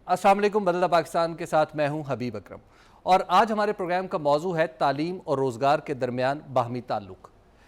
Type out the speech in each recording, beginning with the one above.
अस्सलाम वालेकुम। बदलता पाकिस्तान के साथ मैं हूं हबीब अकरम और आज हमारे प्रोग्राम का मौजू है तालीम और रोज़गार के दरमियान बाहमी ताल्लुक़,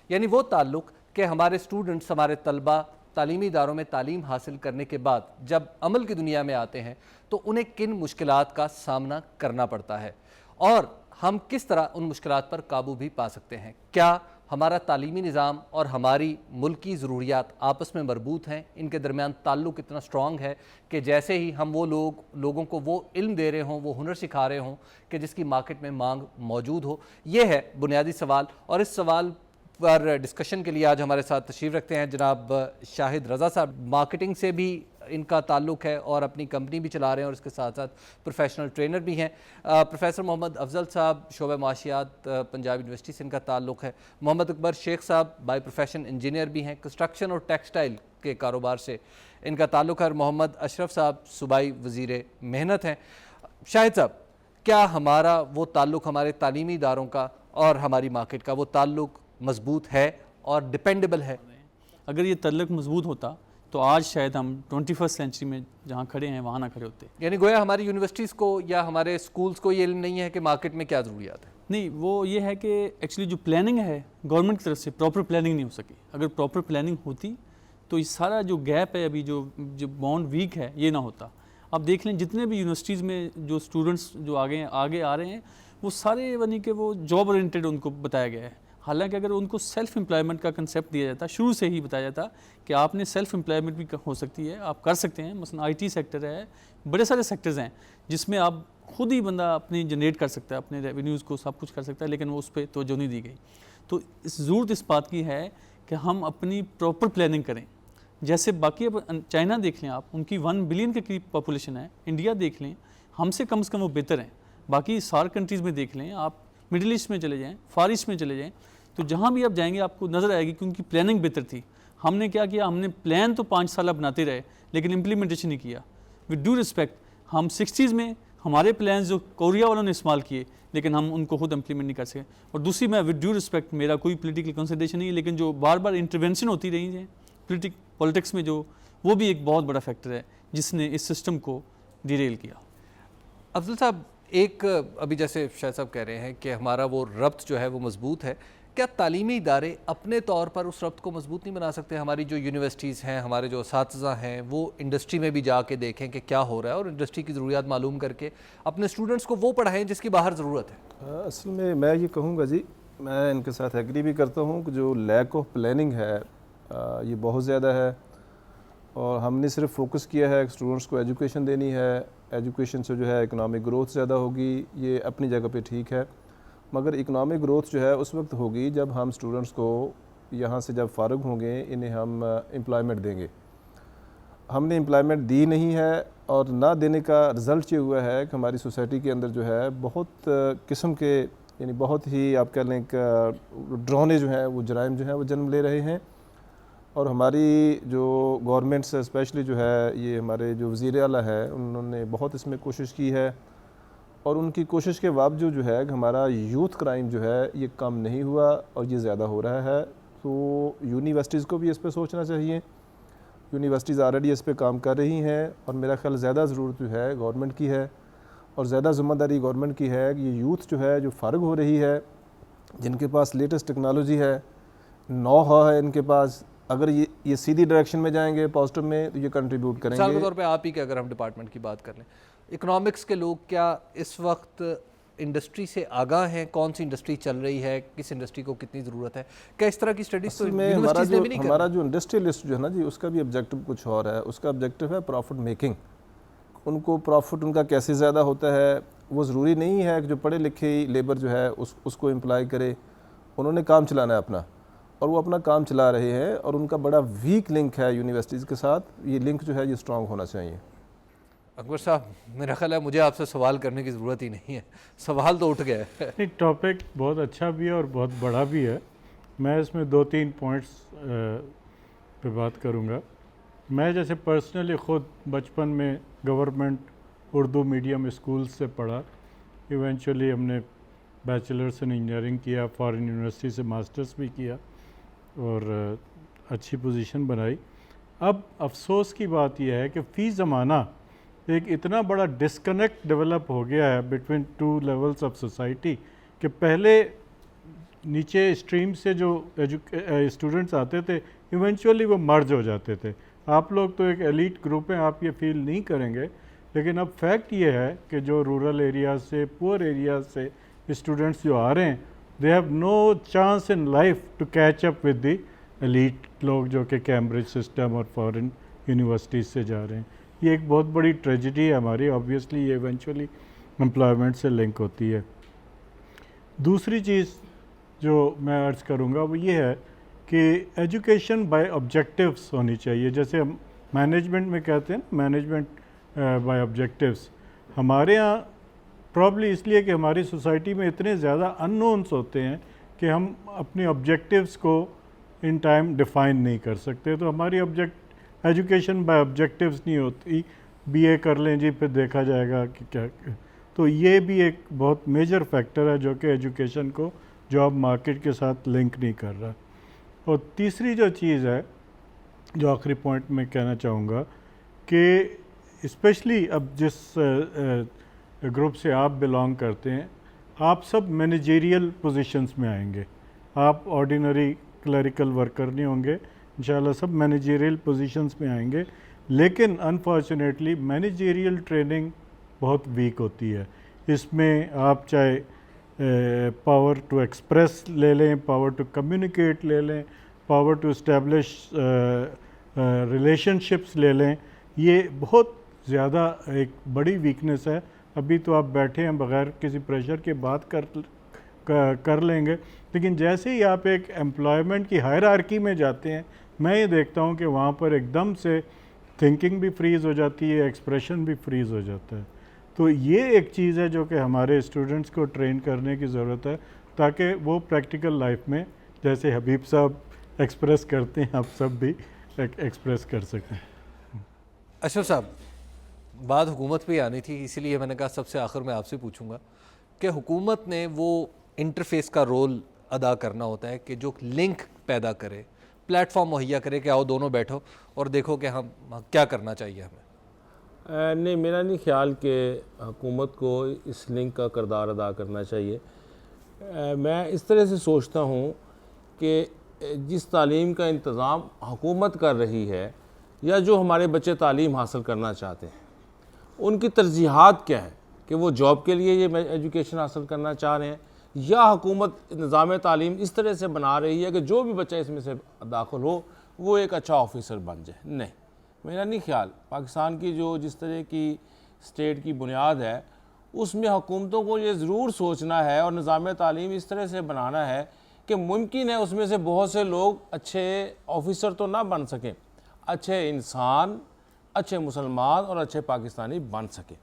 यानी वो ताल्लुक़ कि हमारे स्टूडेंट्स, हमारे तलबा तालीमी इदारों में तालीम हासिल करने के बाद जब अमल की दुनिया में आते हैं तो उन्हें किन मुश्किलात का सामना करना पड़ता है और हम किस तरह उन मुश्किलात पर काबू भी पा सकते हैं। क्या हमारा तालीमी निज़ाम और हमारी मुल्की ज़रूरियात आपस में मरबूत हैं, इनके दरमियान ताल्लुक़ इतना स्ट्रॉन्ग है कि जैसे ही हम वो लोगों को वो इल्म दे रहे हों, वो हुनर सिखा रहे हों कि जिसकी मार्केट में मांग मौजूद हो। ये है बुनियादी सवाल और इस सवाल पर डिस्कशन के लिए आज हमारे साथ तशरीफ़ रखते हैं जनाब शाहिद रज़ा साहब। मार्केटिंग से भी इनका ताल्लुक़ है और अपनी कंपनी भी चला रहे हैं और इसके साथ साथ प्रोफेशनल ट्रेनर भी हैं। प्रोफेसर मोहम्मद अफजल साहब शोबे माशियात पंजाब यूनिवर्सिटी से इनका ताल्लुक़ है। मोहम्मद अकबर शेख साहब बाय प्रोफेशन इंजीनियर भी हैं, कंस्ट्रक्शन और टेक्सटाइल के कारोबार से इनका ताल्लुक़ है। मोहम्मद अशरफ साहब सूबाई वज़ीर मेहनत हैं। शाहिद साहब, क्या हमारा वो ताल्लुक़ हमारे तालीमी इदारों का और हमारी मार्केट का वो ताल्लुक़ मजबूत है और डिपेंडेबल है? अगर ये ताल्लुक़ मजबूत होता तो आज शायद हम 21st सेंचुरी में जहाँ खड़े हैं वहाँ ना खड़े होते। यानी गोया हमारी यूनिवर्सिटीज़ को या हमारे स्कूल्स को ये इल्म नहीं है कि मार्केट में क्या ज़रूरियात है। नहीं, वो ये है कि एक्चुअली जो प्लानिंग है गवर्नमेंट की तरफ से प्रॉपर प्लानिंग नहीं हो सकी। अगर प्रॉपर प्लानिंग होती तो ये सारा जो गैप है अभी जो बॉन्ड वीक है ये ना होता। आप देख लें जितने भी यूनिवर्सिटीज़ में जो स्टूडेंट्स जो आगे आ रहे हैं वो सारे बनी के वो जॉब ओरिएंटेड उनको बताया गया है। हालांकि अगर उनको सेल्फ एम्प्लॉयमेंट का कंसेप्ट दिया जाता, शुरू से ही बताया जाता कि आपने सेल्फ एम्प्लॉयमेंट भी हो सकती है, आप कर सकते हैं। मसलन आईटी सेक्टर है, बड़े सारे सेक्टर्स हैं जिसमें आप खुद ही बंदा अपनी जनरेट कर सकता है, अपने रेवेन्यूज़ को सब कुछ कर सकता है, लेकिन वो उस पर तवज्जो नहीं दी गई। तो ज़रूरत इस बात की है कि हम अपनी प्रॉपर प्लानिंग करें। जैसे बाकी अब चाइना देख लें आप, उनकी 1 बिलियन के करीब पॉपुलेशन है। इंडिया देख लें, हमसे कम से कम वो बेहतर हैं। बाकी सार्क कंट्रीज़ में देख लें आप, मिडिल ईस्ट में चले जाएँ, फार ईस्ट में चले जाएँ, तो जहाँ भी आप जाएंगे आपको नज़र आएगी कि उनकी प्लानिंग बेहतर थी। हमने क्या किया, हमने प्लान तो 5 साल बनाते रहे लेकिन इम्प्लीमेंटेशन नहीं किया। विद ड्यू रिस्पेक्ट, हम 60s में हमारे प्लान जो कोरिया वालों ने इस्तेमाल किए लेकिन हम उनको खुद इम्प्लीमेंट नहीं कर सके। और दूसरी, मैं विद ड्यू रिस्पेक्ट, मेरा कोई पॉलिटिकल कंसिडरेशन नहीं है, लेकिन जो बार बार इंटरवेंशन होती रही है पॉलिटिक्स में, जो वो भी एक बहुत बड़ा फैक्टर है जिसने इस सिस्टम को डिरेल किया। अफजल साहब, एक अभी जैसे शाह साहब कह रहे हैं कि हमारा वो रब्त जो है वो मजबूत है, क्या तालीमी इदारे अपने तौर पर उस रब्त को मजबूत नहीं बना सकते? हमारी जो यूनिवर्सिटीज़ हैं, हमारे जो असातिज़ा हैं, वो इंडस्ट्री में भी जाके देखें कि क्या हो रहा है और इंडस्ट्री की ज़रूरियात मालूम करके अपने स्टूडेंट्स को वो पढ़ाएं जिसकी बाहर ज़रूरत है। असल में मैं ये कहूँगा जी, मैं इनके साथ एग्री भी करता हूँ कि जो लैक ऑफ प्लानिंग है ये बहुत ज़्यादा है। और हमने सिर्फ फोकस किया है स्टूडेंट्स को एजुकेशन देनी है, एजुकेशन से जो है इकनॉमिक ग्रोथ ज़्यादा होगी, ये अपनी जगह पे ठीक है। मगर इकनॉमिक ग्रोथ जो है उस वक्त होगी जब हम स्टूडेंट्स को यहाँ से जब फ़ारिग होंगे इन्हें हम एम्प्लॉयमेंट देंगे। हमने एम्प्लॉयमेंट दी नहीं है और ना देने का रिज़ल्ट ये हुआ है कि हमारी सोसाइटी के अंदर जो है बहुत किस्म के, यानी बहुत ही आप कह लें ड्रोने जो हैं वो जराइम जो हैं वो जन्म ले रहे हैं। और हमारी जो गवर्नमेंट से स्पेशली जो है ये हमारे जो वज़ीर आला है उन्होंने बहुत इसमें कोशिश की है और उनकी कोशिश के बावजूद जो है कि हमारा यूथ क्राइम जो है ये कम नहीं हुआ और ये ज़्यादा हो रहा है। तो यूनिवर्सिटीज़ को भी इस पर सोचना चाहिए। यूनिवर्सिटीज़ ऑलरेडी इस पर काम कर रही हैं और मेरा ख्याल ज़्यादा ज़रूरत जो है गवर्नमेंट की है और ज़्यादा ज़िम्मेदारी गवर्नमेंट की है कि ये यूथ जो है जो फ़ारिग हो रही है, जिनके पास लेटेस्ट टेक्नोलॉजी है, नो है इनके पास, अगर ये सीधी डायरेक्शन में जाएंगे पॉजिटिव में तो ये कंट्रीब्यूट करेंगे। मिसाल के तौर पे आप ही के अगर हम डिपार्टमेंट की बात कर लें, इकोनॉमिक्स के लोग क्या इस वक्त इंडस्ट्री से आगाह हैं? कौन सी इंडस्ट्री चल रही है, किस इंडस्ट्री को कितनी ज़रूरत है? क्या इस तरह की स्टडीज तो यूनिवर्सिटीज़ में भी नहीं? हमारा जो इंडस्ट्रियलिस्ट जो है ना जी, उसका भी ऑब्जेक्टिव कुछ और है। उसका ऑब्जेक्टिव है प्रॉफिट मेकिंग। उनको प्रॉफिट उनका कैसे ज़्यादा होता है, वो ज़रूरी नहीं है कि जो पढ़े लिखे लेबर जो है उसको एम्प्लॉय करे। उन्होंने काम चलाना है अपना और वो अपना काम चला रहे हैं और उनका बड़ा वीक लिंक है यूनिवर्सिटीज़ के साथ। ये लिंक जो है ये स्ट्रॉन्ग होना चाहिए। अकबर साहब, मेरा ख्याल है मुझे आपसे सवाल करने की ज़रूरत ही नहीं है, सवाल तो उठ गया है। एक टॉपिक बहुत अच्छा भी है और बहुत बड़ा भी है। मैं इसमें 2-3 पॉइंट्स पे बात करूँगा। मैं जैसे पर्सनली ख़ुद बचपन में गवर्नमेंट उर्दू मीडियम स्कूल से पढ़ा। इवेंचुअली हमने बैचलर्स इन इंजीनियरिंग किया, फॉरेन यूनिवर्सिटी से मास्टर्स भी किया और अच्छी पोजीशन बनाई। अब अफसोस की बात यह है कि फ़ी ज़माना एक इतना बड़ा डिस्कनेक्ट डेवलप हो गया है between two levels of society कि पहले नीचे स्ट्रीम से जो स्टूडेंट्स आते थे इवेंचुअली वो मर्ज हो जाते थे। आप लोग तो एक एलीट ग्रुप हैं, आप ये फील नहीं करेंगे, लेकिन अब फैक्ट ये है कि जो रूरल एरियाज से, पुअर एरियाज से स्टूडेंट्स जो आ रहे हैं, they have no chance in life to catch up with the elite लोग जो कि कैम्ब्रिज सिस्टम और फॉरेन यूनिवर्सिटीज़ से जा रहे हैं। ये एक बहुत बड़ी ट्रेजिडी है हमारी। ऑब्वियसली ये इवेंचुअली एम्प्लॉयमेंट से लिंक होती है। दूसरी चीज़ जो मैं अर्ज़ करूँगा वो ये है कि एजुकेशन बाय ऑब्जेक्टिव्स होनी चाहिए। जैसे हम मैनेजमेंट में कहते हैं, मैनेजमेंट बाय ऑब्जेक्टिव्स, हमारे यहाँ प्रॉब्ली इसलिए कि हमारी सोसाइटी में इतने ज़्यादा अननोन्स होते हैं कि हम अपने ऑब्जेक्टिव्स को इन टाइम डिफ़ाइन नहीं कर सकते। तो हमारी एजुकेशन बाय ऑब्जेक्टिव्स नहीं होती, बीए कर लें जी फिर देखा जाएगा कि क्या। तो ये भी एक बहुत मेजर फैक्टर है जो कि एजुकेशन को जॉब मार्केट के साथ लिंक नहीं कर रहा। और तीसरी जो चीज़ है, जो आखिरी पॉइंट में कहना चाहूँगा, कि स्पेशली अब जिस ग्रुप से आप बिलोंग करते हैं, आप सब मैनेजेरियल पोजीशंस में आएंगे। आप ऑर्डिनरी क्लरिकल वर्कर नहीं होंगे, इंशाल्लाह सब मैनेजेरियल पोजीशंस में आएंगे। लेकिन अनफॉर्चुनेटली मैनेजेरियल ट्रेनिंग बहुत वीक होती है। इसमें आप चाहे पावर टू एक्सप्रेस ले लें, पावर टू कम्युनिकेट ले लें, पावर टू इस्टेब्लिश रिलेशनशिप्स ले लें, ये बहुत ज़्यादा एक बड़ी वीकनेस है। अभी तो आप बैठे हैं बग़ैर किसी प्रेशर के बात कर लेंगे, लेकिन जैसे ही आप एक एम्प्लॉयमेंट की हायरार्की में जाते हैं, मैं ये देखता हूँ कि वहाँ पर एकदम से थिंकिंग भी फ्रीज़ हो जाती है, एक्सप्रेशन भी फ्रीज़ हो जाता है। तो ये एक चीज़ है जो कि हमारे स्टूडेंट्स को ट्रेन करने की ज़रूरत है, ताकि वो प्रैक्टिकल लाइफ में जैसे हबीब साहब एक्सप्रेस करते हैं, आप सब भी एक्सप्रेस कर सकते हैं। अशरफ साहब, बात हुकूमत पे आनी थी, इसीलिए मैंने कहा सबसे आखिर में आपसे पूछूंगा कि हुकूमत ने वो इंटरफेस का रोल अदा करना होता है कि जो लिंक पैदा करे, प्लेटफॉर्म मुहैया करे कि आओ दोनों बैठो और देखो कि हम क्या करना चाहिए हमें। नहीं, मेरा नहीं ख्याल कि हुकूमत को इस लिंक का किरदार अदा करना चाहिए। मैं इस तरह से सोचता हूँ कि जिस तालीम का इंतज़ाम हुकूमत कर रही है, या जो हमारे बच्चे तालीम हासिल करना चाहते हैं, उनकी तरजीहात क्या है कि वो जॉब के लिए ये एजुकेशन हासिल करना चाह रहे हैं, या हुकूमत निज़ाम तालीम इस तरह से बना रही है कि जो भी बच्चा इसमें से दाखिल हो वो एक अच्छा ऑफिसर बन जाए। नहीं, मेरा नहीं ख्याल। पाकिस्तान की जो जिस तरह की स्टेट की बुनियाद है, उसमें हुकूमतों को ये ज़रूर सोचना है और निज़ाम तालीम इस तरह से बनाना है कि मुमकिन है उसमें से बहुत से लोग अच्छे ऑफिसर तो ना बन सकें, अच्छे इंसान, अच्छे मुसलमान और अच्छे पाकिस्तानी बन सके।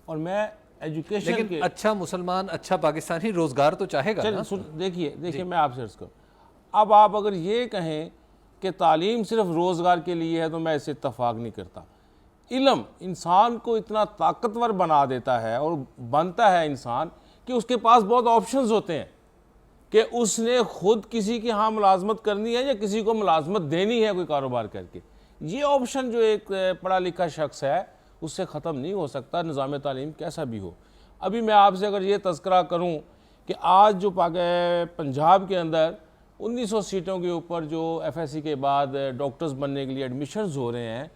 और मैं एजुकेशन लेकिन के अच्छा मुसलमान, अच्छा पाकिस्तानी रोज़गार तो चाहेगा ना। देखिए मैं आपसे अर्ज़ करूँ, अब आप अगर ये कहें कि तालीम सिर्फ रोज़गार के लिए है तो मैं इससे इत्तफाक नहीं करता। इल्म इंसान को इतना ताकतवर बना देता है और बनता है इंसान कि उसके पास बहुत ऑप्शंस होते हैं कि उसने खुद किसी की यहाँ मुलाजमत करनी है या किसी को मुलाजमत देनी है कोई कारोबार करके। ये ऑप्शन जो एक पढ़ा लिखा शख्स है उससे ख़त्म नहीं हो सकता, निज़ाम तालीम कैसा भी हो। अभी मैं आपसे अगर ये तज़किरा करूँ कि आज जो पंजाब के अंदर 1900 सीटों के ऊपर जो FSC के बाद डॉक्टर्स बनने के लिए एडमिशन्स हो रहे हैं,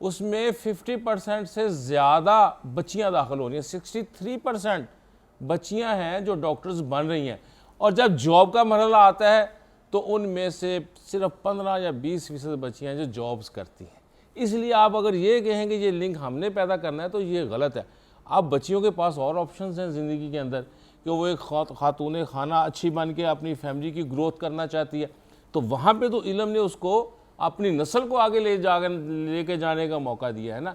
उसमें 50% से ज़्यादा बच्चियां दाखिल हो रही हैं। 63% बच्चियां हैं जो डॉक्टर्स बन रही हैं, और जब जॉब का मरहला आता है तो उनमें से सिर्फ 15 या 20% बच्चियां जो जॉब्स करती हैं। इसलिए आप अगर ये कहेंगे ये लिंक हमने पैदा करना है तो ये गलत है। आप बच्चियों के पास और ऑप्शंस हैं ज़िंदगी के अंदर कि वो एक खातून खाना अच्छी बन के अपनी फैमिली की ग्रोथ करना चाहती है, तो वहाँ पे तो इल्म ने उसको अपनी नस्ल को आगे लेके जाने का मौका दिया है ना।